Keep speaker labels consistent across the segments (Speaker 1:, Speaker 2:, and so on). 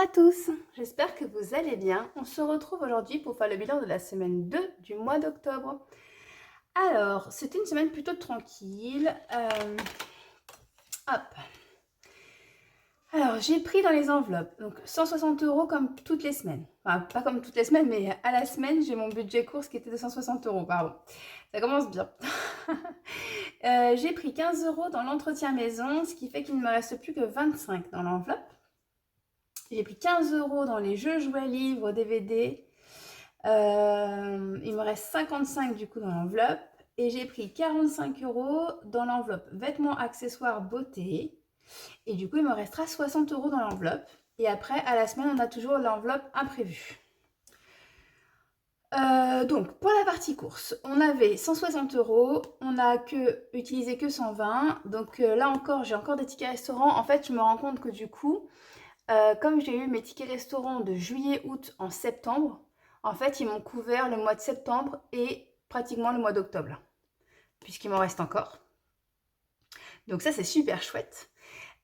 Speaker 1: à tous, j'espère que vous allez bien. On se retrouve aujourd'hui pour faire le bilan de la semaine 2 du mois d'octobre. Alors, c'était une semaine plutôt tranquille. Hop. Alors, j'ai pris dans les enveloppes, donc 160 € comme toutes les semaines. Enfin, pas comme toutes les semaines, mais à la semaine, j'ai mon budget course qui était de 160 €, pardon. Ça commence bien. J'ai pris 15 € dans l'entretien maison, ce qui fait qu'il ne me reste plus que 25 dans l'enveloppe. J'ai pris 15 € dans les jeux, jouets, livres, DVD. Il me reste 55 du coup dans l'enveloppe. Et j'ai pris 45 € dans l'enveloppe vêtements, accessoires, beauté. Et du coup, il me restera 60 € dans l'enveloppe. Et après, à la semaine, on a toujours l'enveloppe imprévue. Donc, pour la partie course, on avait 160 €, on n'a utilisé que 120. Donc là encore, j'ai encore des tickets restaurants. En fait, je me rends compte que du coup, comme j'ai eu mes tickets restaurants de juillet, août en septembre, en fait, ils m'ont couvert le mois de septembre et pratiquement le mois d'octobre, puisqu'il m'en reste encore. Donc ça, c'est super chouette.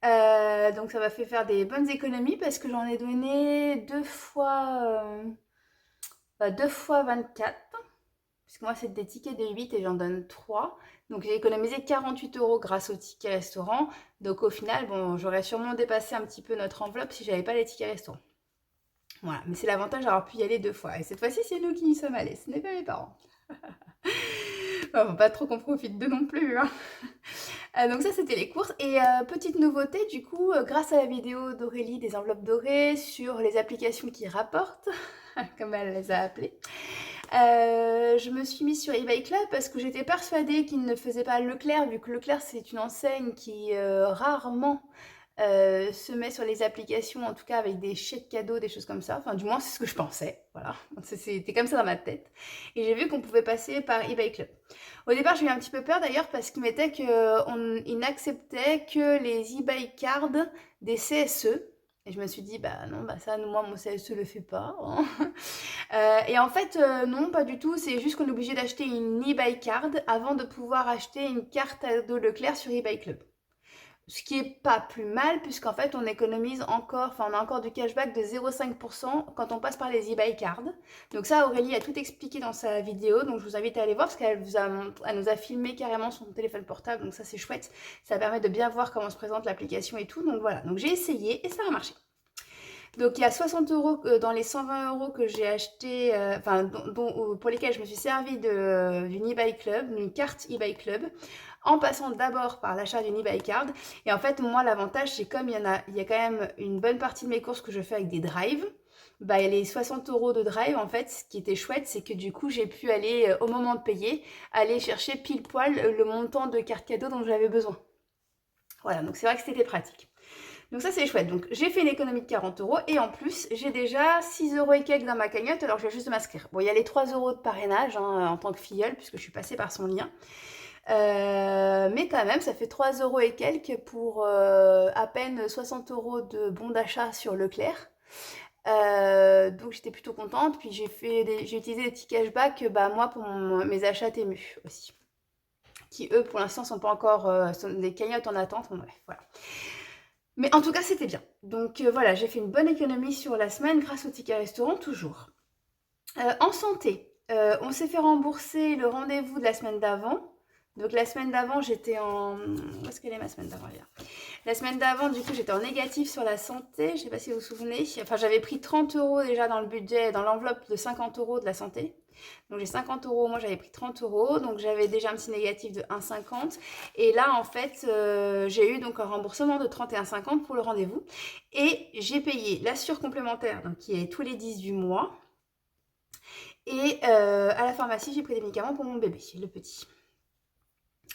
Speaker 1: Donc ça m'a fait faire des bonnes économies parce que j'en ai donné deux fois 24, puisque moi, c'est des tickets de 8 et j'en donne 3. Donc j'ai économisé 48 € grâce aux tickets restaurants. Donc au final, bon, j'aurais sûrement dépassé un petit peu notre enveloppe si j'avais pas les tickets restaurants. Voilà, mais c'est l'avantage d'avoir pu y aller 2 fois. Et cette fois-ci, c'est nous qui y sommes allés, ce n'est pas mes parents. Faut pas trop qu'on profite d'eux non plus, hein. Donc ça, c'était les courses. Et petite nouveauté, du coup, grâce à la vidéo d'Aurélie des enveloppes dorées sur les applications qui rapportent, comme elle les a appelées, je me suis mise sur eBay Club parce que j'étais persuadée qu'ils ne faisaient pas Leclerc, vu que Leclerc, c'est une enseigne qui rarement se met sur les applications, en tout cas avec des chèques cadeaux, des choses comme ça. Enfin, du moins, c'est ce que je pensais. Voilà, c'était comme ça dans ma tête. Et j'ai vu qu'on pouvait passer par eBay Club. Au départ, j'ai eu un petit peu peur d'ailleurs parce qu'il mettait qu'ils n'acceptaient que les eBay cards des CSE. Et je me suis dit, bah non, bah ça, moi, mon CSE le fait pas, hein. Et en fait, non, pas du tout. C'est juste qu'on est obligé d'acheter une eBay card avant de pouvoir acheter une carte cadeau Leclerc sur eBay Club. Ce qui est pas plus mal, puisqu'en fait, on économise encore, enfin, on a encore du cashback de 0,5% quand on passe par les eBay cards. Donc ça, Aurélie a tout expliqué dans sa vidéo, donc je vous invite à aller voir, parce qu'elle nous a filmé carrément son téléphone portable, donc ça, c'est chouette. Ça permet de bien voir comment se présente l'application et tout, donc voilà. Donc j'ai essayé et ça a marché. Donc il y a 60 € dans les 120 € que j'ai acheté, pour lesquels je me suis servi d'une eBay Club, d'une carte eBay Club, en passant d'abord par l'achat d'une eBay Card. Et en fait, moi, l'avantage, c'est comme il y a quand même une bonne partie de mes courses que je fais avec des drives, bah, les 60 € de drive, en fait, ce qui était chouette, c'est que du coup, j'ai pu aller, au moment de payer, aller chercher pile poil le montant de carte cadeau dont j'avais besoin. Voilà, donc c'est vrai que c'était pratique. Donc ça, c'est chouette. Donc j'ai fait une économie de 40 € et en plus, j'ai déjà 6 € et quelques dans ma cagnotte, alors je vais juste m'inscrire. Bon, il y a les 3 € de parrainage, hein, en tant que filleule, puisque je suis passée par son lien. Mais quand même, ça fait 3 € et quelques pour à peine 60 € de bons d'achat sur Leclerc. Donc j'étais plutôt contente. Puis j'ai utilisé des petits cashbacks, bah, moi, pour mes achats Temu aussi. Qui, eux, pour l'instant, sont pas encore sont des cagnottes en attente. Bon, bref, voilà. Mais en tout cas, c'était bien. Donc voilà, j'ai fait une bonne économie sur la semaine grâce au ticket restaurant, toujours. En santé, on s'est fait rembourser le rendez-vous de la semaine d'avant. Donc la semaine d'avant, j'étais en... Où est-ce qu'elle est ma semaine d'avant? La semaine d'avant, du coup, j'étais en négatif sur la santé. Je ne sais pas si vous vous souvenez. Enfin, j'avais pris 30 € déjà dans le budget, dans l'enveloppe de 50 € de la santé. Donc j'ai 50 €, moi j'avais pris 30 €. Donc j'avais déjà un petit négatif de 1,50. Et là, en fait, j'ai eu donc un remboursement de 31,50 pour le rendez-vous. Et j'ai payé l'assure complémentaire, donc qui est tous les 10 du mois. Et à la pharmacie, j'ai pris des médicaments pour mon bébé, le petit.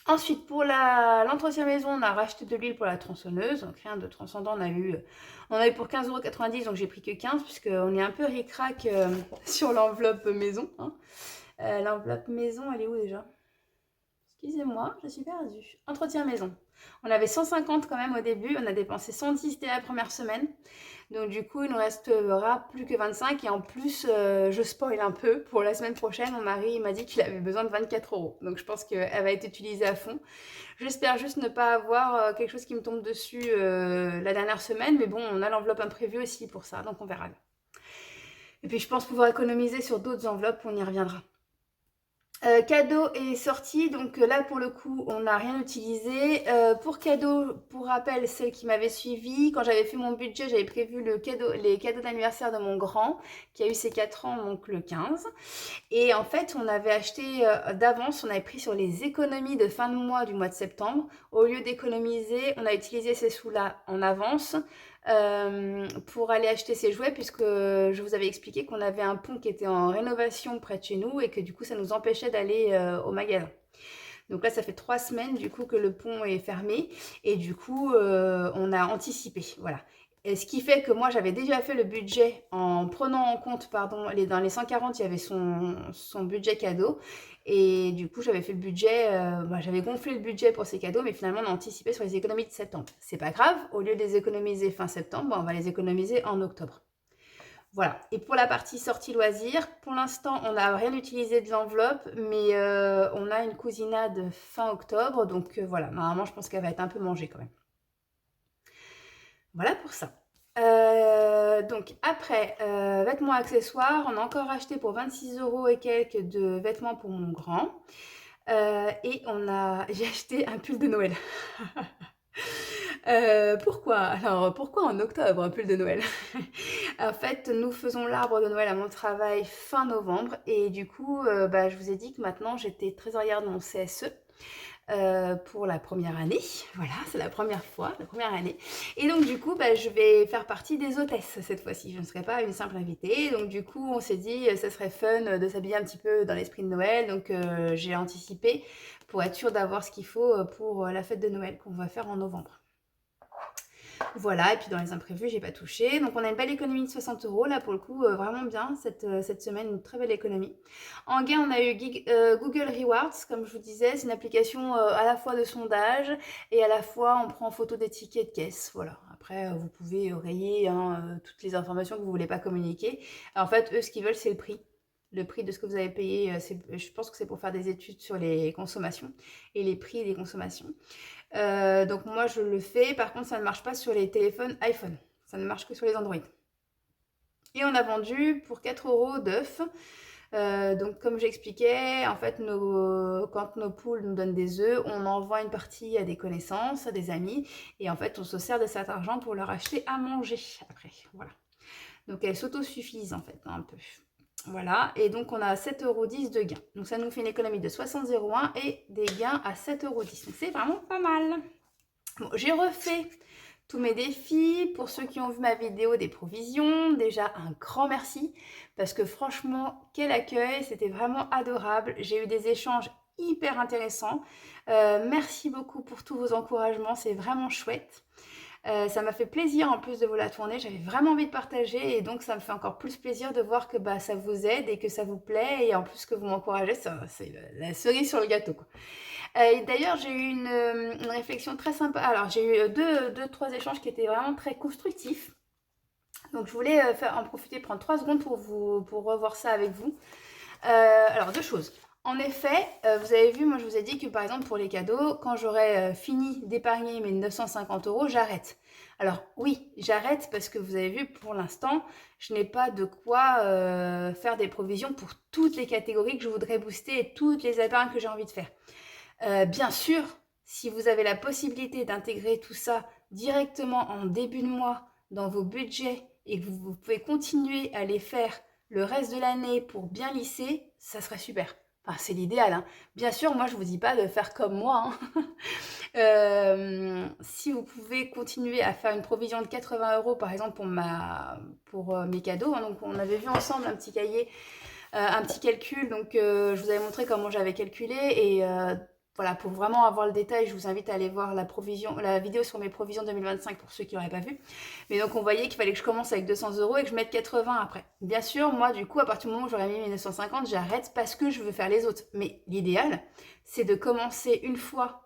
Speaker 1: Ensuite, pour l'entretien maison, on a racheté de l'huile pour la tronçonneuse. Donc rien de transcendant, on a eu pour 15,90 €, donc j'ai pris que 15 puisqu'on est un peu ric-rac sur l'enveloppe maison, hein. L'enveloppe maison, elle est où déjà? Excusez-moi, je suis perdue. Entretien maison. On avait 150 quand même au début, on a dépensé 110 dès la première semaine. Donc du coup, il nous restera plus que 25 et en plus, je spoil un peu, pour la semaine prochaine, mon mari il m'a dit qu'il avait besoin de 24 euros. Donc je pense qu'elle va être utilisée à fond. J'espère juste ne pas avoir quelque chose qui me tombe dessus la dernière semaine, mais bon, on a l'enveloppe imprévue aussi pour ça, donc on verra. Et puis je pense pouvoir économiser sur d'autres enveloppes, on y reviendra. Cadeau est sorti, donc là pour le coup on n'a rien utilisé. Pour cadeau, pour rappel, celle qui m'avait suivi, quand j'avais fait mon budget, j'avais prévu les cadeaux d'anniversaire de mon grand, qui a eu ses 4 ans, donc le 15. Et en fait, on avait acheté d'avance, on avait pris sur les économies de fin de mois du mois de septembre. Au lieu d'économiser, on a utilisé ces sous-là en avance pour aller acheter ces jouets, puisque je vous avais expliqué qu'on avait un pont qui était en rénovation près de chez nous et que du coup, ça nous empêchait d'aller au magasin. Donc là, ça fait 3 semaines du coup que le pont est fermé et du coup, on a anticipé, voilà. Et ce qui fait que moi, j'avais déjà fait le budget en prenant en compte, pardon, dans les 140, il y avait son budget cadeau. Et du coup, j'avais fait le budget, j'avais gonflé le budget pour ces cadeaux, mais finalement, on a anticipé sur les économies de septembre. C'est pas grave, au lieu de les économiser fin septembre, on va les économiser en octobre. Voilà. Et pour la partie sortie loisirs, pour l'instant, on n'a rien utilisé de l'enveloppe, mais on a une cousinade fin octobre. Donc voilà, normalement, je pense qu'elle va être un peu mangée quand même. Voilà pour ça. Donc après, vêtements accessoires, on a encore acheté pour 26 euros et quelques de vêtements pour mon grand. Et j'ai acheté un pull de Noël. Pourquoi? Alors, pourquoi en octobre un pull de Noël? En fait, nous faisons l'arbre de Noël à mon travail fin novembre et du coup, je vous ai dit que maintenant j'étais trésorière de mon CSE pour la première année. Voilà, c'est la première fois, la première année. Et donc du coup, je vais faire partie des hôtesses cette fois-ci. Je ne serai pas une simple invitée. Donc du coup, on s'est dit, ça serait fun de s'habiller un petit peu dans l'esprit de Noël. Donc j'ai anticipé pour être sûre d'avoir ce qu'il faut pour la fête de Noël qu'on va faire en novembre. Voilà, et puis dans les imprévus, j'ai pas touché. Donc on a une belle économie de 60 euros, là pour le coup, vraiment bien cette semaine, une très belle économie. En gain, on a eu Google Rewards, comme je vous disais, c'est une application à la fois de sondage et à la fois on prend photo des tickets de caisse. Voilà, après vous pouvez rayer toutes les informations que vous voulez pas communiquer. En fait, eux, ce qu'ils veulent, c'est le prix. Le prix de ce que vous avez payé, je pense que c'est pour faire des études sur les consommations et les prix des consommations. Donc moi je le fais, par contre ça ne marche pas sur les téléphones iPhone, ça ne marche que sur les Android. Et on a vendu pour 4 euros d'œufs. Donc comme j'expliquais, en fait quand nos poules nous donnent des œufs, on envoie une partie à des connaissances, à des amis, et en fait on se sert de cet argent pour leur acheter à manger après. Voilà. Donc elles s'autosuffisent en fait un peu. Voilà, et donc on a 7,10 € de gains. Donc ça nous fait une économie de 60,01 € et des gains à 7,10 €. Donc c'est vraiment pas mal. Bon, j'ai refait tous mes défis. Pour ceux qui ont vu ma vidéo des provisions, déjà un grand merci. Parce que franchement, quel accueil, c'était vraiment adorable. J'ai eu des échanges hyper intéressants. Merci beaucoup pour tous vos encouragements, c'est vraiment chouette. Ça m'a fait plaisir en plus de vous la tourner, j'avais vraiment envie de partager et donc ça me fait encore plus plaisir de voir que ça vous aide et que ça vous plaît et en plus que vous m'encouragez, c'est la cerise sur le gâteau, quoi. D'ailleurs, j'ai eu une réflexion très sympa. Alors, j'ai eu trois échanges qui étaient vraiment très constructifs. Donc, je voulais en profiter, prendre 3 secondes pour revoir ça avec vous. Alors, 2 choses. En effet, vous avez vu, moi je vous ai dit que par exemple pour les cadeaux, quand j'aurai fini d'épargner mes 950 €, j'arrête. Alors oui, j'arrête parce que vous avez vu, pour l'instant, je n'ai pas de quoi faire des provisions pour toutes les catégories que je voudrais booster et toutes les épargnes que j'ai envie de faire. Bien sûr, si vous avez la possibilité d'intégrer tout ça directement en début de mois dans vos budgets et que vous pouvez continuer à les faire le reste de l'année pour bien lisser, ça serait super. Enfin, c'est l'idéal, hein. Bien sûr, moi, je vous dis pas de faire comme moi, hein. Si vous pouvez continuer à faire une provision de 80 € par exemple pour mes cadeaux, hein, donc on avait vu ensemble un petit cahier, un petit calcul, donc je vous avais montré comment j'avais calculé et voilà, pour vraiment avoir le détail, je vous invite à aller voir la vidéo sur mes provisions 2025 pour ceux qui n'auraient pas vu. Mais donc on voyait qu'il fallait que je commence avec 200 € et que je mette 80 après. Bien sûr, moi du coup, à partir du moment où j'aurais mis 1950, j'arrête parce que je veux faire les autres. Mais l'idéal, c'est de commencer une fois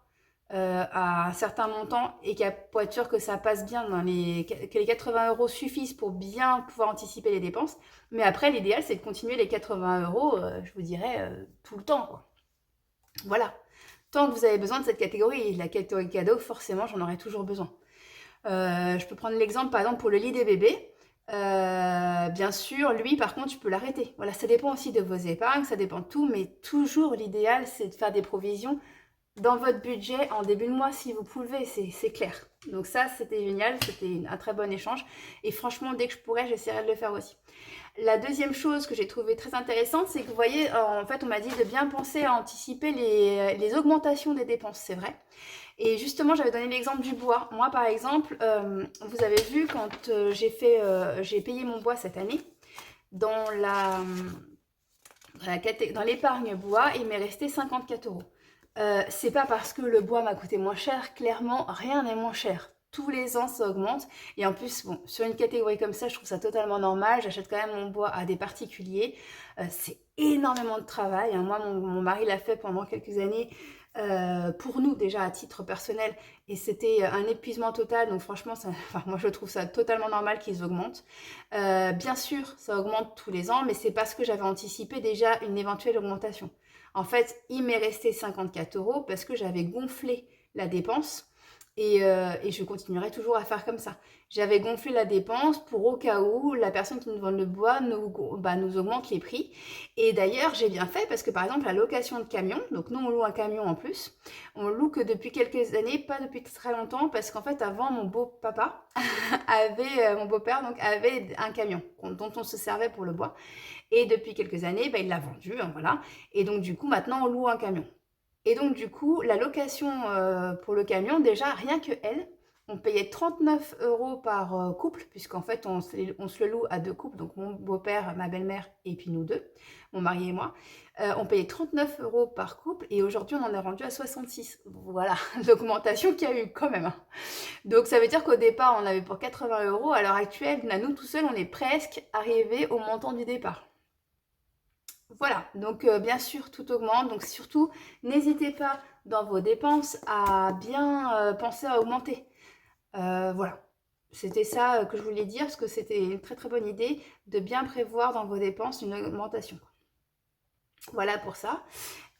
Speaker 1: à un certain montant et pour être sûr que ça passe bien, que les 80 euros suffisent pour bien pouvoir anticiper les dépenses. Mais après, l'idéal, c'est de continuer les 80 euros, je vous dirais, tout le temps, quoi. Voilà. Tant que vous avez besoin de cette catégorie, la catégorie cadeau, forcément, j'en aurai toujours besoin. Je peux prendre l'exemple, par exemple, pour le lit des bébés. Bien sûr, lui, par contre, je peux l'arrêter. Voilà, ça dépend aussi de vos épargnes, ça dépend de tout, mais toujours, l'idéal, c'est de faire des provisions dans votre budget en début de mois si vous pouvez, c'est clair. Donc ça, c'était génial, c'était un très bon échange. Et franchement, dès que je pourrais, j'essaierai de le faire aussi. La deuxième chose que j'ai trouvée très intéressante, c'est que vous voyez, en fait, on m'a dit de bien penser à anticiper les augmentations des dépenses, c'est vrai. Et justement, j'avais donné l'exemple du bois. Moi, par exemple, vous avez vu quand j'ai payé mon bois cette année, dans dans l'épargne bois, il m'est resté 54 euros. C'est pas parce que le bois m'a coûté moins cher, clairement, rien n'est moins cher. Tous les ans, ça augmente. Et en plus, bon, sur une catégorie comme ça, je trouve ça totalement normal. J'achète quand même mon bois à des particuliers. C'est énormément de travail, hein. Moi, mon mari l'a fait pendant quelques années pour nous, déjà à titre personnel. Et c'était un épuisement total. Donc franchement, enfin, moi, je trouve ça totalement normal qu'ils augmentent. Bien sûr, ça augmente tous les ans, mais c'est parce que j'avais anticipé déjà une éventuelle augmentation. En fait, il m'est resté 54 euros parce que j'avais gonflé la dépense et je continuerai toujours à faire comme ça. J'avais gonflé la dépense pour au cas où la personne qui nous vend le bois nous augmente les prix. Et d'ailleurs, j'ai bien fait parce que par exemple, la location de camion, donc nous on loue un camion en plus, on loue que depuis quelques années, pas depuis très longtemps, parce qu'en fait avant mon beau-papa mon beau-père donc avait un camion dont on se servait pour le bois. Et depuis quelques années, il l'a vendu, hein, voilà. Et donc du coup, maintenant, on loue un camion. Et donc du coup, la location pour le camion, déjà, rien que elle, on payait 39 euros par couple, puisqu'en fait, on se le loue à deux couples, donc mon beau-père, ma belle-mère et puis nous deux, mon mari et moi. On payait 39 euros par couple et aujourd'hui, on en est rendu à 66. Voilà, l'augmentation qu'il y a eu quand même, hein. Donc ça veut dire qu'au départ, on avait pour 80 euros. À l'heure actuelle, nous tout seuls, on est presque arrivé au montant du départ. Voilà, donc bien sûr, tout augmente. Donc surtout, n'hésitez pas dans vos dépenses à bien penser à augmenter. Voilà, c'était ça que je voulais dire, parce que c'était une très très bonne idée de bien prévoir dans vos dépenses une augmentation. Voilà pour ça.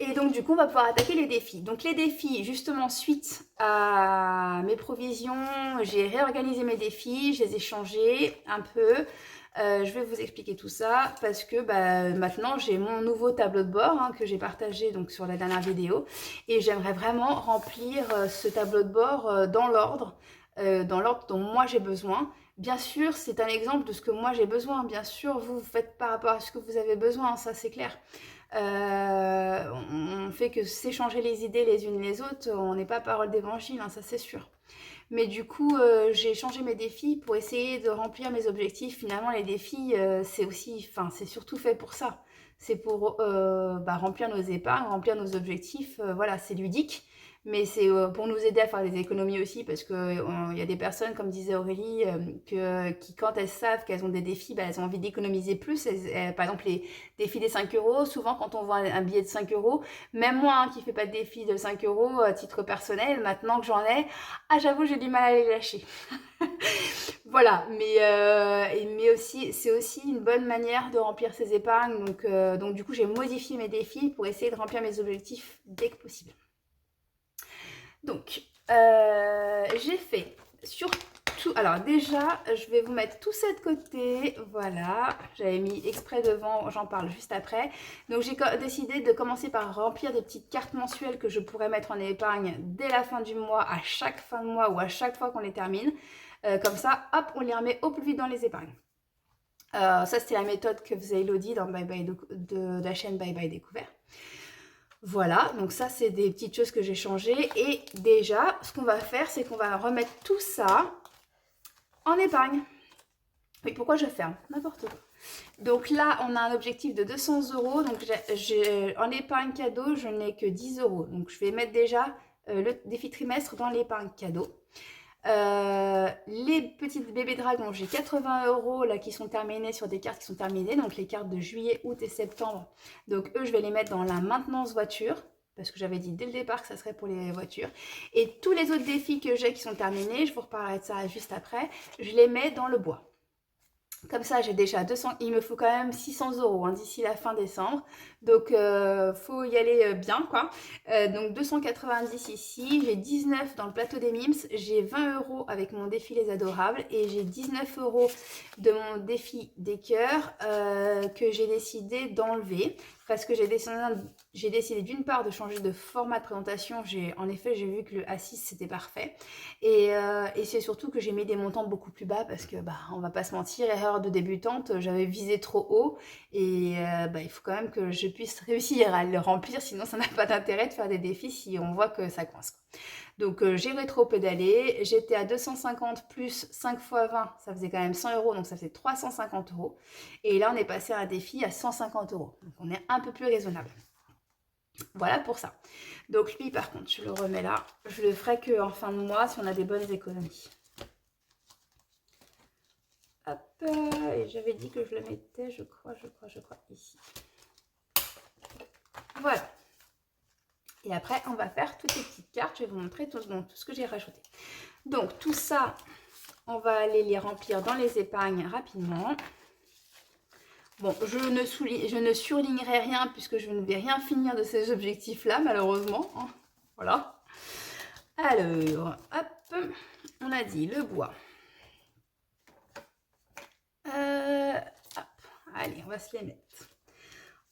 Speaker 1: Et donc du coup, on va pouvoir attaquer les défis. Donc les défis, justement, suite à mes provisions, j'ai réorganisé mes défis, je les ai changés un peu. Je vais vous expliquer tout ça parce que maintenant j'ai mon nouveau tableau de bord, hein, que j'ai partagé donc sur la dernière vidéo, et j'aimerais vraiment remplir ce tableau de bord dans l'ordre dont moi j'ai besoin. Bien sûr, c'est un exemple de ce que moi j'ai besoin. Bien sûr, vous faites par rapport à ce que vous avez besoin, ça c'est clair. On fait que s'échanger les idées les unes les autres, on n'est pas parole d'évangile, hein, ça c'est sûr. Mais du coup, j'ai changé mes défis pour essayer de remplir mes objectifs. Finalement, les défis, c'est surtout fait pour ça. C'est pour remplir nos épargnes, remplir nos objectifs. Voilà, c'est ludique. Mais c'est pour nous aider à faire des économies aussi, parce qu'il y a des personnes, comme disait Aurélie, qui quand elles savent qu'elles ont des défis, elles ont envie d'économiser plus. Par exemple, les défis des 5 euros, souvent quand on voit un billet de 5 euros, même moi qui ne fais pas de défi de 5 euros à titre personnel, maintenant que j'en ai, j'avoue, j'ai du mal à les lâcher. Voilà, mais aussi, c'est aussi une bonne manière de remplir ses épargnes. Donc du coup, j'ai modifié mes défis pour essayer de remplir mes objectifs dès que possible. Donc, j'ai fait surtout... Alors déjà, je vais vous mettre tout ça de côté. Voilà, j'avais mis exprès devant, j'en parle juste après. Donc, j'ai décidé de commencer par remplir des petites cartes mensuelles que je pourrais mettre en épargne dès la fin du mois, à chaque fin de mois ou à chaque fois qu'on les termine. Comme ça, hop, on les remet au plus vite dans les épargnes. Ça, c'était la méthode que faisait Elodie dans de la chaîne Bye Bye Découvert. Voilà, donc ça c'est des petites choses que j'ai changées. Et déjà, ce qu'on va faire, c'est qu'on va remettre tout ça en épargne. Mais pourquoi je ferme? N'importe quoi. Donc là, on a un objectif de 200 euros. Donc en épargne cadeau, je n'ai que 10 euros. Donc je vais mettre déjà le défi trimestre dans l'épargne cadeau. Les petites bébés dragons, j'ai 80 euros là qui sont terminés sur des cartes qui sont terminées, donc les cartes de juillet, août et septembre. Donc eux, je vais les mettre dans la maintenance voiture parce que j'avais dit dès le départ que ça serait pour les voitures. Et tous les autres défis que j'ai qui sont terminés, je vous reparlerai de ça juste après, je les mets dans le bois. Comme ça, j'ai déjà 200, il me faut quand même 600 € hein, d'ici la fin décembre. Donc, faut y aller bien, quoi. Donc, 290 ici, j'ai 19 dans le plateau des mimes, j'ai 20 € avec mon défi Les Adorables et j'ai 19 € de mon défi des cœurs que j'ai décidé d'enlever parce que j'ai décidé d'une part de changer de format de présentation. En effet, j'ai vu que le A6 c'était parfait et c'est surtout que j'ai mis des montants beaucoup plus bas parce que, bah, on va pas se mentir, erreur de débutante, j'avais visé trop haut et bah, il faut quand même que je puisse réussir à le remplir, sinon ça n'a pas d'intérêt de faire des défis si on voit que ça coince. Donc j'ai rétro-pédalé, j'étais à 250 plus 5 x 20, ça faisait quand même 100 €, donc ça fait 350 €. Et là on est passé à un défi à 150 €, donc on est un peu plus raisonnable. Voilà pour ça. Donc lui par contre, je le remets là, je le ferai qu'en fin de mois si on a des bonnes économies. Hop, et j'avais dit que je le mettais, je crois, ici. Voilà. Et après, on va faire toutes les petites cartes. Je vais vous montrer tout ce que j'ai rajouté. Donc, tout ça, on va aller les remplir dans les épargnes rapidement. Bon, je ne surlignerai rien puisque je ne vais rien finir de ces objectifs-là, malheureusement. Voilà. Alors, hop, on a dit le bois. Hop, allez, on va se les mettre.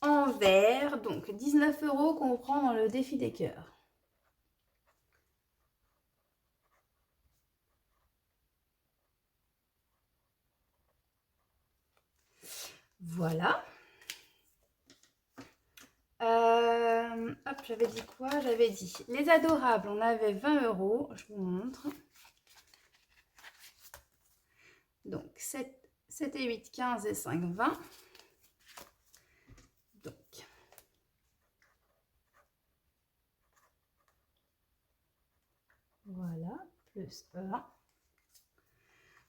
Speaker 1: En vert, donc 19 € qu'on prend dans le défi des cœurs. Voilà. Hop, j'avais dit quoi? J'avais dit Les Adorables, on avait 20 €. Je vous montre. Donc 7 et 8, 15 et 5, 20. Donc, voilà, plus 1.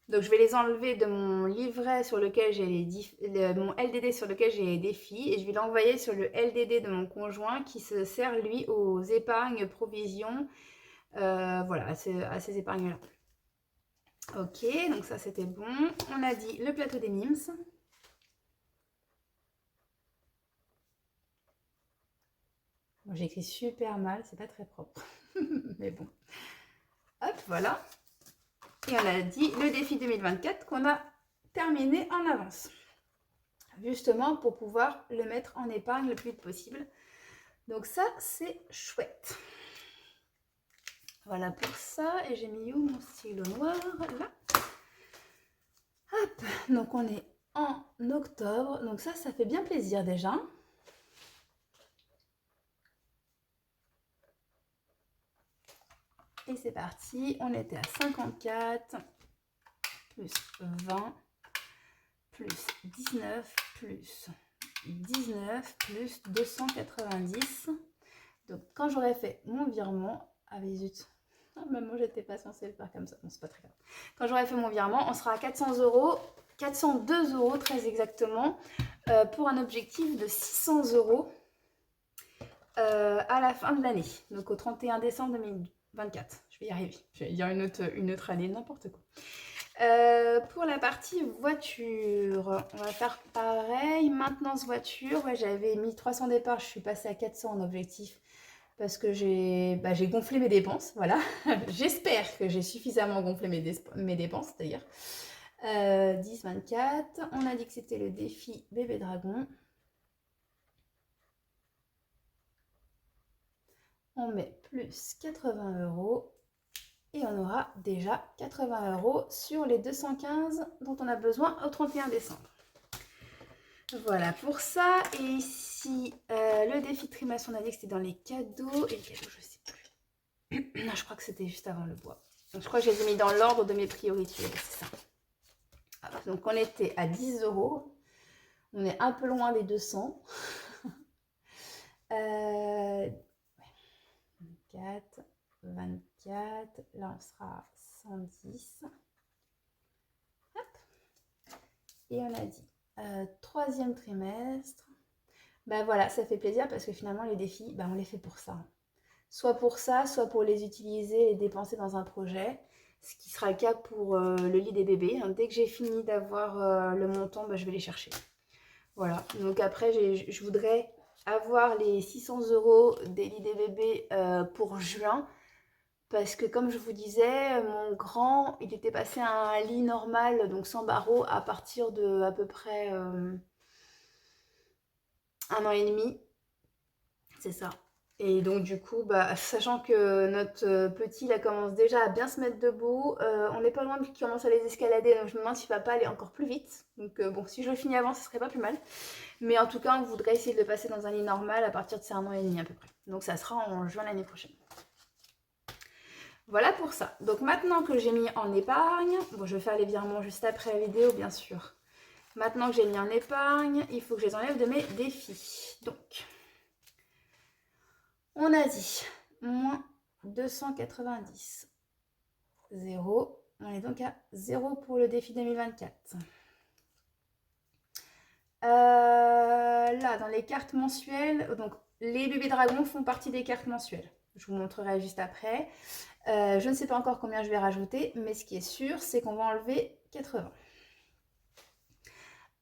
Speaker 1: Donc, je vais les enlever de mon livret sur lequel j'ai mon LDD sur lequel j'ai les défis et je vais l'envoyer sur le LDD de mon conjoint qui se sert, lui, aux épargnes provisions. Voilà, à ces épargnes-là. Ok, donc ça, c'était bon. On a dit le plateau des mimes. Moi, j'écris super mal, c'est pas très propre. Mais bon. Hop, voilà. Et on a dit le défi 2024 qu'on a terminé en avance. Justement pour pouvoir le mettre en épargne le plus vite possible. Donc ça, c'est chouette. Voilà pour ça. Et j'ai mis où mon stylo noir? Là. Hop. Donc on est en octobre. Donc ça fait bien plaisir déjà. Et c'est parti. On était à 54 plus 20 plus 19 plus 19 plus 290. Donc quand j'aurai fait mon virement, ah mais zut, même moi j'étais pas censée le faire comme ça, bon c'est pas très grave. Quand j'aurai fait mon virement, on sera à 400 €, 402 € très exactement, pour un objectif de 600 € à la fin de l'année, donc au 31 décembre 2024. Je vais y arriver, je vais dire une autre année, n'importe quoi. Pour la partie voiture, on va faire pareil. Maintenance voiture, ouais, j'avais mis 300 départ, je suis passée à 400 en objectif parce que j'ai gonflé mes dépenses, voilà. J'espère que j'ai suffisamment gonflé mes dépenses d'ailleurs. 10, 24, on a dit que c'était le défi bébé dragon. On met plus 80 € et on aura déjà 80 € sur les 215 dont on a besoin au 31 décembre. Voilà pour ça. Et ici, le défi trimestre, on a dit que c'était dans les cadeaux. Et les cadeaux, je sais plus. Non, je crois que c'était juste avant le bois. Donc, je crois que je les ai mis dans l'ordre de mes priorités. C'est ça. Alors, donc, on était à 10 €. On est un peu loin des 200. 24, 24. Là, on sera à 110. Hop. Et on a dit troisième trimestre. Bah voilà, ça fait plaisir parce que finalement les défis, bah on les fait pour ça. Soit pour ça, soit pour les utiliser et dépenser dans un projet. Ce qui sera le cas pour le lit des bébés, hein. Dès que j'ai fini d'avoir le montant, bah, je vais les chercher. Voilà. Donc après, je voudrais avoir les 600 € des lits des bébés pour juin. Parce que comme je vous disais, mon grand, il était passé à un lit normal, donc sans barreaux, à partir de à peu près 1 an et demi. C'est ça. Et donc du coup, bah, sachant que notre petit, là, commence déjà à bien se mettre debout, on n'est pas loin qu'il commence à les escalader, donc je me demande s'il va pas aller encore plus vite. Donc bon, si je le finis avant, ce serait pas plus mal. Mais en tout cas, on voudrait essayer de le passer dans un lit normal à partir de ces 1 an et demi à peu près. Donc ça sera en juin l'année prochaine. Voilà pour ça. Donc maintenant que j'ai mis en épargne, bon, je vais faire les virements juste après la vidéo, bien sûr. Maintenant que j'ai mis en épargne, il faut que je les enlève de mes défis. Donc, on a dit moins 290. 0. On est donc à 0 pour le défi 2024. Là, dans les cartes mensuelles, donc les bébés dragons font partie des cartes mensuelles. Je vous montrerai juste après. Je ne sais pas encore combien je vais rajouter, mais ce qui est sûr, c'est qu'on va enlever 80.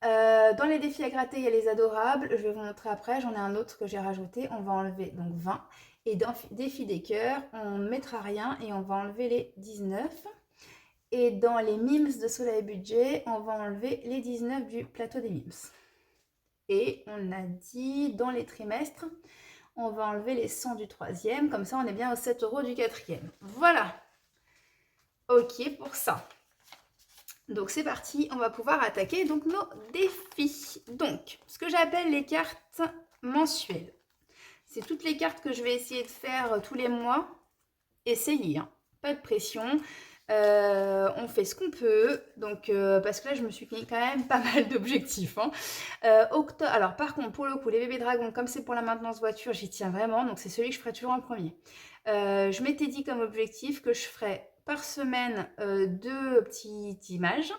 Speaker 1: Dans les défis à gratter, il y a les adorables. Je vais vous montrer après. J'en ai un autre que j'ai rajouté. On va enlever donc 20. Et dans défi des cœurs, on ne mettra rien et on va enlever les 19. Et dans les mimes de Soleil Budget, on va enlever les 19 du plateau des mimes. Et on a dit dans les trimestres, on va enlever les 100 du troisième. Comme ça, on est bien aux 7 € du quatrième. Voilà. Ok pour ça. Donc c'est parti, on va pouvoir attaquer donc nos défis. Donc, ce que j'appelle les cartes mensuelles. C'est toutes les cartes que je vais essayer de faire tous les mois. Essayez, hein. Pas de pression. On fait ce qu'on peut. Donc, parce que là, je me suis mis quand même pas mal d'objectifs, hein. Alors, par contre, pour le coup, les bébés dragons, comme c'est pour la maintenance voiture, j'y tiens vraiment. Donc, c'est celui que je ferai toujours en premier. Je m'étais dit comme objectif que je ferais par semaine 2 petites images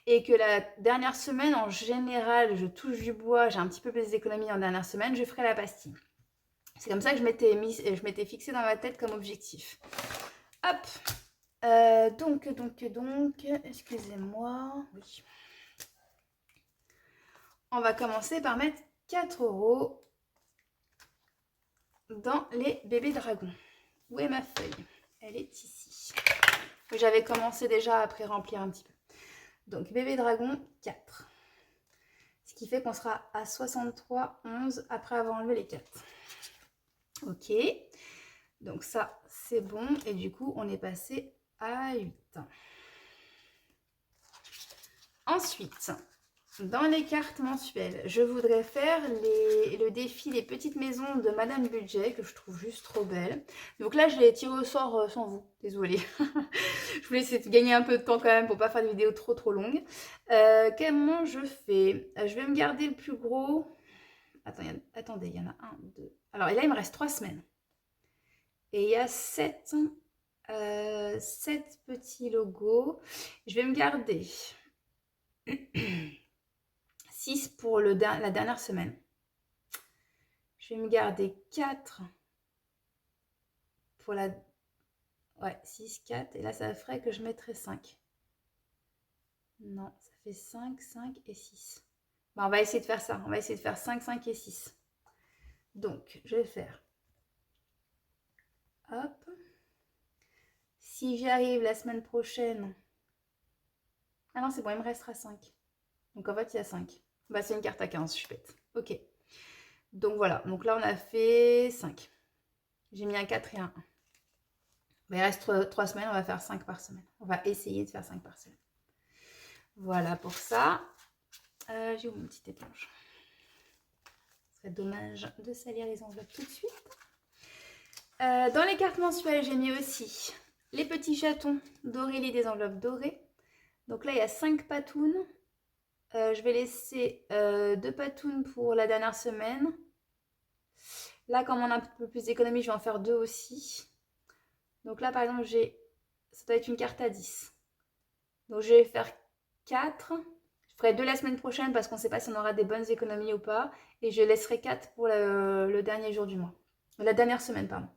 Speaker 1: et que la dernière semaine, en général, je touche du bois, j'ai un petit peu plus d'économie en dernière semaine, je ferai la pastille. C'est comme ça que je m'étais fixé dans ma tête comme objectif. Hop. Donc, excusez-moi. Oui. On va commencer par mettre 4 € dans les bébés dragons. Où est ma feuille? Elle est ici. J'avais commencé déjà à pré-remplir un petit peu. Donc, bébé dragon, 4. Ce qui fait qu'on sera à 63,11 après avoir enlevé les 4. Ok. Donc ça, c'est bon. Et du coup, on est passé à 8. Ensuite, dans les cartes mensuelles, je voudrais faire le défi des petites maisons de Madame Budget, que je trouve juste trop belle. Donc là, je l'ai tiré au sort sans vous, désolée. Je voulais essayer de gagner un peu de temps quand même pour pas faire des vidéos trop longues. Comment je fais? Je vais me garder le plus gros. Attendez, il y en a 1, 2. Alors, et là, il me reste 3 semaines. Et il y a 7 petits logos. Je vais me garder 6 pour la dernière semaine. Je vais me garder 4 pour la... Ouais, 6, 4. Et là, ça ferait que je mettrais 5. Non, ça fait 5, 5 et 6. Bon, on va essayer de faire ça. On va essayer de faire 5, 5 et 6. Donc, je vais faire... Hop. Si j'y arrive la semaine prochaine... Ah non, c'est bon, il me restera 5. Donc, en fait, il y a 5. Bah, c'est une carte à 15, je suis bête. Ok. Donc, voilà. Donc là, on a fait 5. J'ai mis un 4 et un 1. Il reste 3 semaines, on va faire 5 par semaine. On va essayer de faire 5 par semaine. Voilà pour ça. J'ai où mon petit éponge? Ce serait dommage de salir les enveloppes tout de suite. Dans les cartes mensuelles, j'ai mis aussi les petits chatons d'Aurélie des enveloppes dorées. Donc là, il y a 5 patounes. Je vais laisser 2 patounes pour la dernière semaine. Là, comme on a un peu plus d'économie, je vais en faire 2 aussi. Donc là, par exemple, ça doit être une carte à 10. Donc je vais faire 4. Je ferai 2 la semaine prochaine parce qu'on ne sait pas si on aura des bonnes économies ou pas. Et je laisserai 4 pour le dernier jour du mois. La dernière semaine, pardon.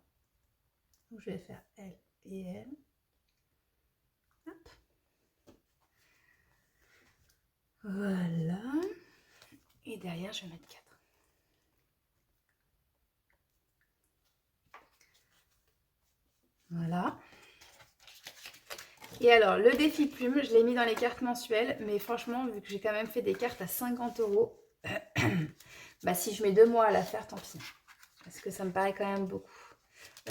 Speaker 1: Donc, je vais faire L et L. Hop. Voilà. Et derrière, je vais mettre 4. Voilà. Et alors, le défi plume, je l'ai mis dans les cartes mensuelles. Mais franchement, vu que j'ai quand même fait des cartes à 50 €, bah si je mets 2 mois à la faire, tant pis. Parce que ça me paraît quand même beaucoup.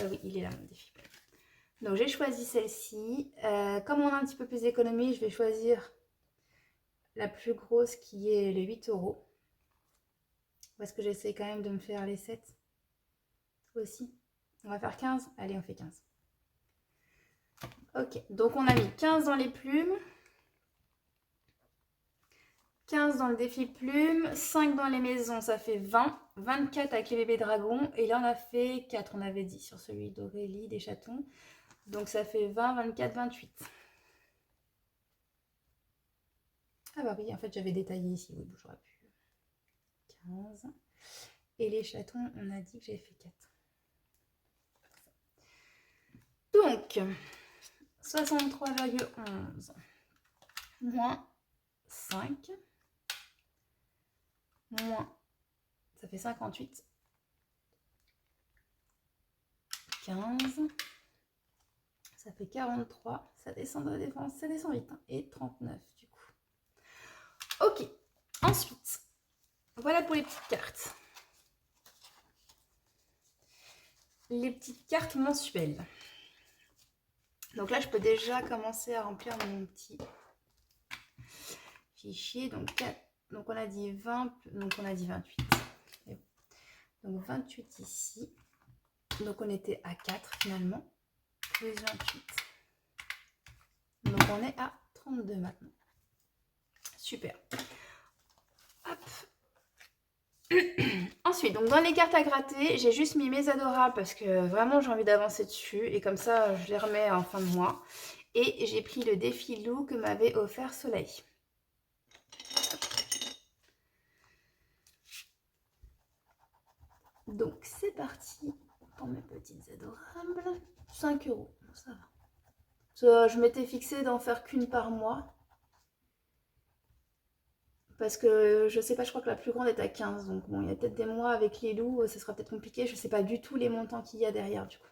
Speaker 1: Oui, il est là, mon défi plume. Donc, j'ai choisi celle-ci. Comme on a un petit peu plus d'économie, je vais choisir la plus grosse qui est le 8 €. Parce que j'essaie quand même de me faire les 7. Toi aussi. On va faire 15. Allez, on fait 15. Ok, donc on a mis 15 dans les plumes, 15 dans le défi plume, 5 dans les maisons, ça fait 20, 24 avec les bébés dragons, et là on a fait 4, on avait dit, sur celui d'Aurélie, des chatons. Donc ça fait 20, 24, 28. Ah bah oui, en fait j'avais détaillé ici, oui, j'aurais pu. 15. Et les chatons, on a dit que j'avais fait 4. Donc, 63,11 moins 5, moins, ça fait 58, 15, ça fait 43, ça descend de la défense, ça descend vite, hein, et 39 du coup. Ok, ensuite, voilà pour les petites cartes. Les petites cartes mensuelles. Donc là, je peux déjà commencer à remplir mon petit fichier. Donc on a dit 20, donc on a dit 28. Donc 28 ici. Donc on était à 4 finalement. Plus 28. Donc on est à 32 maintenant. Super. Hop. Ensuite, donc dans les cartes à gratter, j'ai juste mis mes adorables parce que vraiment j'ai envie d'avancer dessus. Et comme ça, je les remets en fin de mois. Et j'ai pris le défi loup que m'avait offert Soleil. Donc c'est parti pour mes petites adorables. 5 €, ça va. Je m'étais fixé d'en faire qu'une par mois. Parce que je sais pas, je crois que la plus grande est à 15. Donc bon, il y a peut-être des mois avec les loups, ça sera peut-être compliqué. Je sais pas du tout les montants qu'il y a derrière du coup.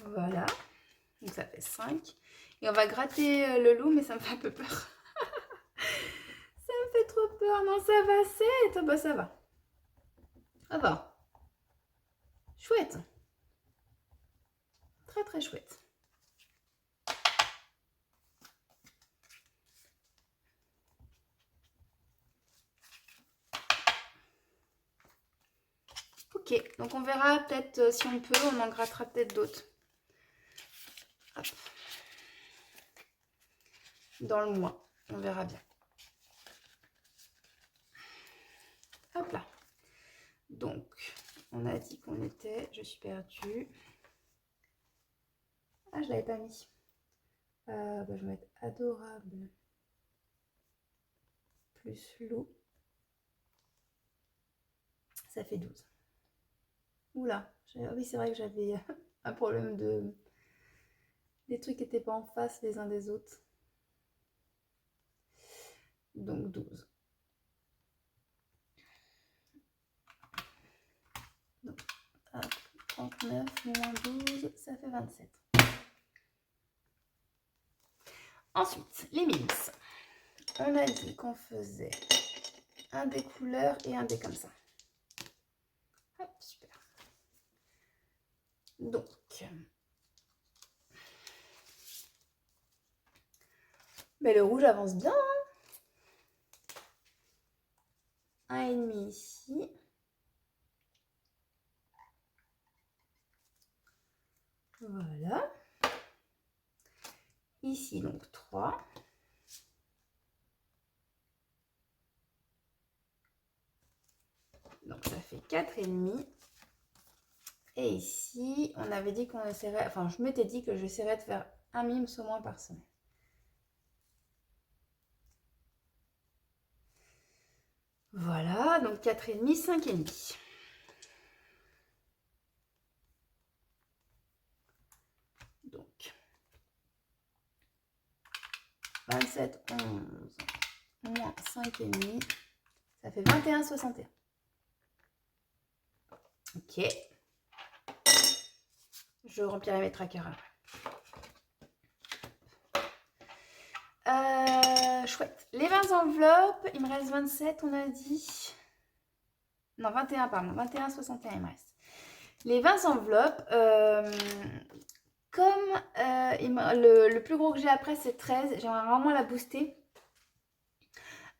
Speaker 1: Voilà. Donc ça fait 5. Et on va gratter le loup, mais ça me fait un peu peur. Ça me fait trop peur. Non, ça va, 7. Bah ça va. Ça va. Chouette. Très très chouette. Ok, donc on verra peut-être si on peut, on en grattera peut-être d'autres. Dans le mois, on verra bien. Hop là. Donc, on a dit qu'on était, je suis perdue. Ah, je l'avais pas mis. Bah, je vais mettre adorable plus loup. Ça fait 12. Oula, oui, c'est vrai que j'avais un problème de... Des trucs qui n'étaient pas en face les uns des autres. Donc 12. Donc, hop, 39 moins 12, ça fait 27. Ensuite, les mix. On a dit qu'on faisait un des couleurs et un des comme ça. Hop, super. Donc, mais le rouge avance bien. Hein, 1,5 ici. Voilà. Ici, donc 3. Donc, ça fait 4,5. Et ici, on avait dit qu'on essaierait, enfin je m'étais dit que j'essaierais de faire un mimes au moins par semaine. Voilà, donc 4,5, 5,5. Donc 27, 11, moins 5,5, ça fait 21,61. Ok. Je remplirai mes trackers après. Chouette. Les 20 enveloppes, il me reste 27, on a dit. Non, 21, pardon. 21,61, il me reste. Les 20 enveloppes, comme le plus gros que j'ai après, c'est 13, j'aimerais vraiment la booster.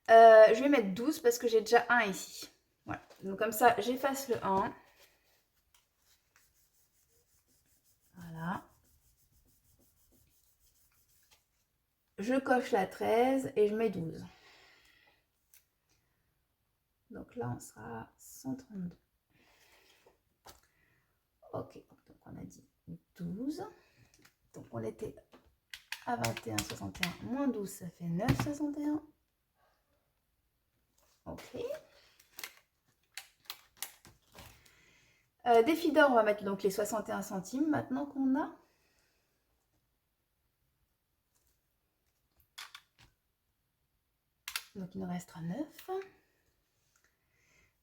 Speaker 1: Je vais mettre 12 parce que j'ai déjà un ici. Voilà. Donc comme ça, j'efface le 1. Voilà. Je coche la 13 et je mets 12. Donc là, on sera à 132. Ok, donc on a dit 12. Donc on était à 21,61. Moins 12, ça fait 9,61. Ok. Défi d'or, on va mettre donc les 61 centimes maintenant qu'on a. Donc il nous restera 9.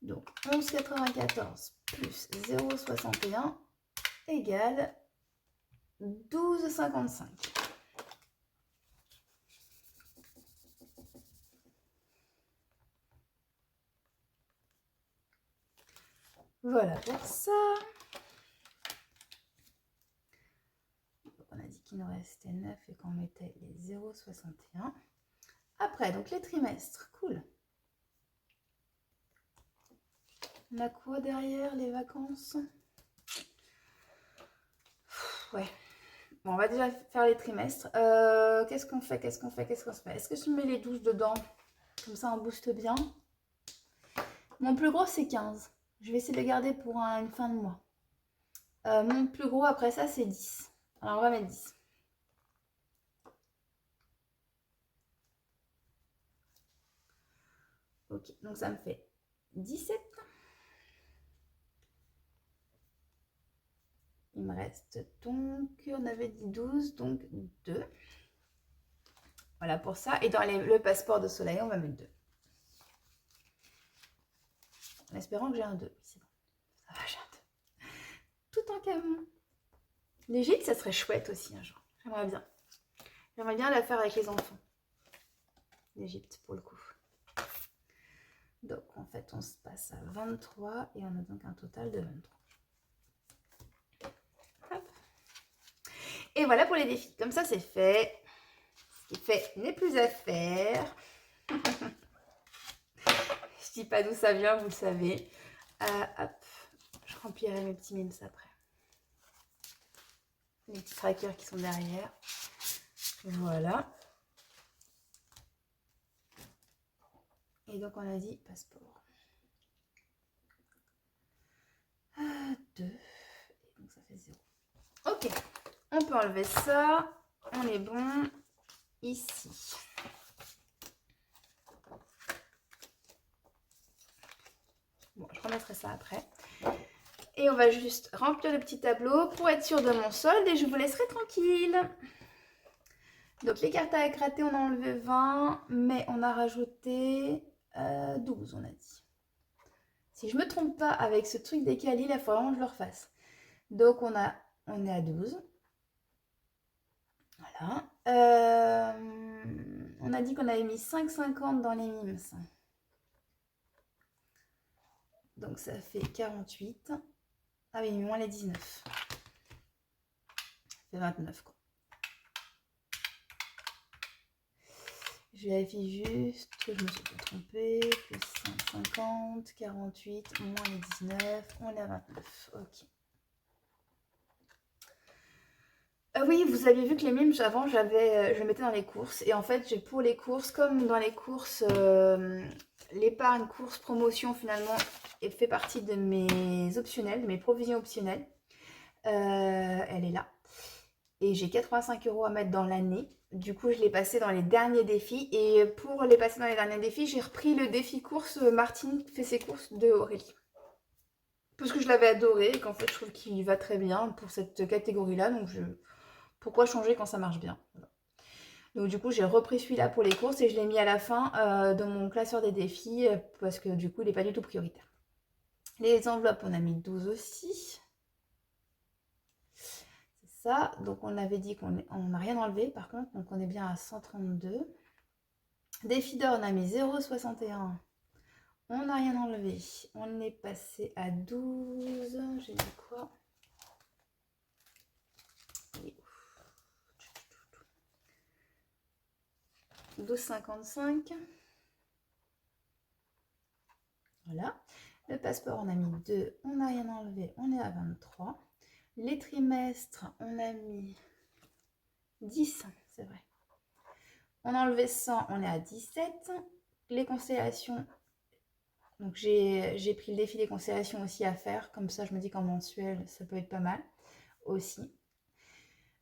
Speaker 1: Donc 11,94 plus 0,61 égale 12,55. Voilà pour ça. Donc on a dit qu'il nous restait 9 et qu'on mettait les 0,61. Après, donc les trimestres, cool. On a quoi derrière les vacances? Ouais. Bon, on va déjà faire les trimestres. Qu'est-ce qu'on fait? Qu'est-ce qu'on fait? Qu'est-ce qu'on se fait? Est-ce que je mets les 12 dedans? Comme ça, on booste bien. Mon plus gros, c'est 15. Je vais essayer de le garder pour une fin de mois. Mon plus gros, après ça, c'est 10. Alors, on va mettre 10. Ok, donc ça me fait 17. Il me reste donc, on avait dit 12, donc 2. Voilà pour ça. Et dans le passeport de soleil, on va mettre 2. En espérant que j'ai un 2. C'est bon. Ça va, j'ai un 2. Tout en camon. L'Égypte, ça serait chouette aussi un jour. J'aimerais bien. J'aimerais bien la faire avec les enfants. L'Égypte, pour le coup. Donc, en fait, on se passe à 23 et on a donc un total de 23. Hop. Et voilà pour les défis. Comme ça, c'est fait. Ce qui est fait n'est plus à faire. Je dis pas d'où ça vient, vous le savez. Hop. Je remplirai mes petits mimes après. Les petits trackers qui sont derrière. Voilà. Et donc, on a dit passeport. 2. Et donc, ça fait 0. Ok. On peut enlever ça. On est bon. Ici. Bon, je remettrai ça après. Et on va juste remplir le petit tableau pour être sûr de mon solde et je vous laisserai tranquille. Donc les cartes à gratter, on a enlevé 20, mais on a rajouté 12, on a dit. Si je ne me trompe pas, avec ce truc décalé, il faut vraiment que je le refasse. Donc on est à 12. Voilà. On a dit qu'on avait mis 5,50 dans les mimes. Donc ça fait 48. Ah oui, moins les 19. Ça fait 29 quoi. Je vérifie juste que je me suis pas trompée. Plus 150, 48, moins les 19, on est à 29. Ok. Oui, vous aviez vu que les mimes, avant, je les mettais dans les courses. Et en fait, j'ai pour les courses, comme dans les courses, l'épargne course promotion, finalement, fait partie de mes optionnels, de mes provisions optionnelles. Elle est là. Et j'ai 85 € à mettre dans l'année. Du coup, je l'ai passé dans les derniers défis. Et pour les passer dans les derniers défis, j'ai repris le défi course Martine fait ses courses de Aurélie. Parce que je l'avais adoré et qu'en fait, je trouve qu'il va très bien pour cette catégorie-là. Donc, pourquoi changer quand ça marche bien? Voilà. Donc, du coup, j'ai repris celui-là pour les courses et je l'ai mis à la fin dans mon classeur des défis parce que du coup, il n'est pas du tout prioritaire. Les enveloppes, on a mis 12 aussi. Ça, donc on avait dit qu'on n'a rien enlevé par contre, donc on est bien à 132. Défi d'or, on a mis 0,61. On n'a rien enlevé. On est passé à 12. J'ai dit quoi? 12,55. Voilà. Le passeport, on a mis 2. On n'a rien enlevé. On est à 23. Les trimestres, on a mis 10, c'est vrai. On a enlevé 100, on est à 17. Les constellations, donc j'ai pris le défi des constellations aussi à faire. Comme ça, je me dis qu'en mensuel, ça peut être pas mal aussi.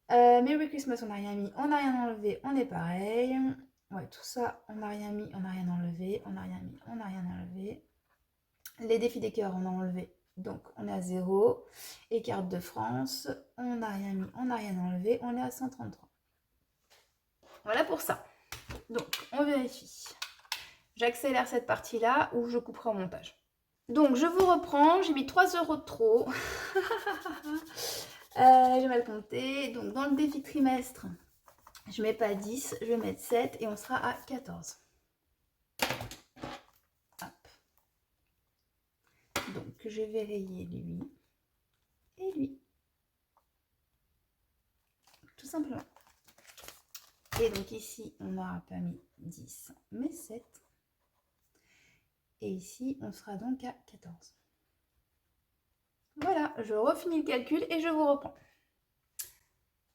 Speaker 1: Merry Christmas, on n'a rien mis, on n'a rien enlevé, on est pareil. Ouais, tout ça, on n'a rien mis, on n'a rien enlevé, on n'a rien mis, on n'a rien enlevé. Les défis des cœurs, on a enlevé. Donc, on est à 0. Et carte de France, on n'a rien mis, on n'a rien enlevé, on est à 133. Voilà pour ça. Donc, on vérifie. J'accélère cette partie-là ou je couperai au montage. Donc, je vous reprends. J'ai mis 3 € de trop. J'ai mal compté. Donc, dans le défi trimestre, je ne mets pas 10, je vais mettre 7 et on sera à 14. Hop. Donc, je vais rayer lui et lui. Tout simplement. Et donc ici, on n'aura pas mis 10, mais 7. Et ici, on sera donc à 14. Voilà, je refinis le calcul et je vous reprends.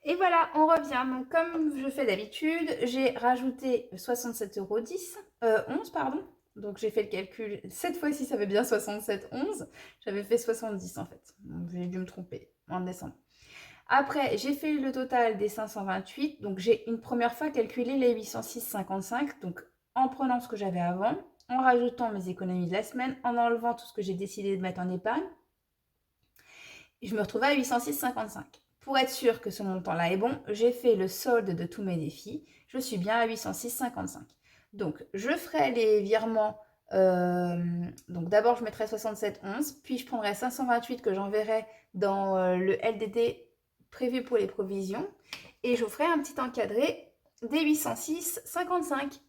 Speaker 1: Et voilà, on revient. Donc, comme je fais d'habitude, j'ai rajouté 67,10 €, 11, pardon. Donc, j'ai fait le calcul. Cette fois-ci, ça fait bien 67,11. J'avais fait 70 en fait. Donc, j'ai dû me tromper en descendant. Après, j'ai fait le total des 528. Donc, j'ai une première fois calculé les 806,55. Donc, en prenant ce que j'avais avant, en rajoutant mes économies de la semaine, en enlevant tout ce que j'ai décidé de mettre en épargne, je me retrouvais à 806,55. Pour être sûr que ce montant-là est bon, j'ai fait le solde de tous mes défis. Je suis bien à 806,55. Donc, je ferai les virements. Donc, d'abord, je mettrai 67,11. Puis, je prendrai 528 que j'enverrai dans le LDD prévu pour les provisions. Et je vous ferai un petit encadré des 806,55.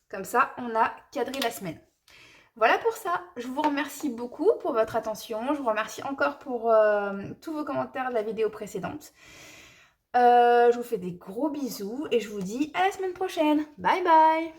Speaker 1: Comme ça, on a cadré la semaine. Voilà pour ça. Je vous remercie beaucoup pour votre attention. Je vous remercie encore pour tous vos commentaires de la vidéo précédente. Je vous fais des gros bisous et je vous dis à la semaine prochaine. Bye bye!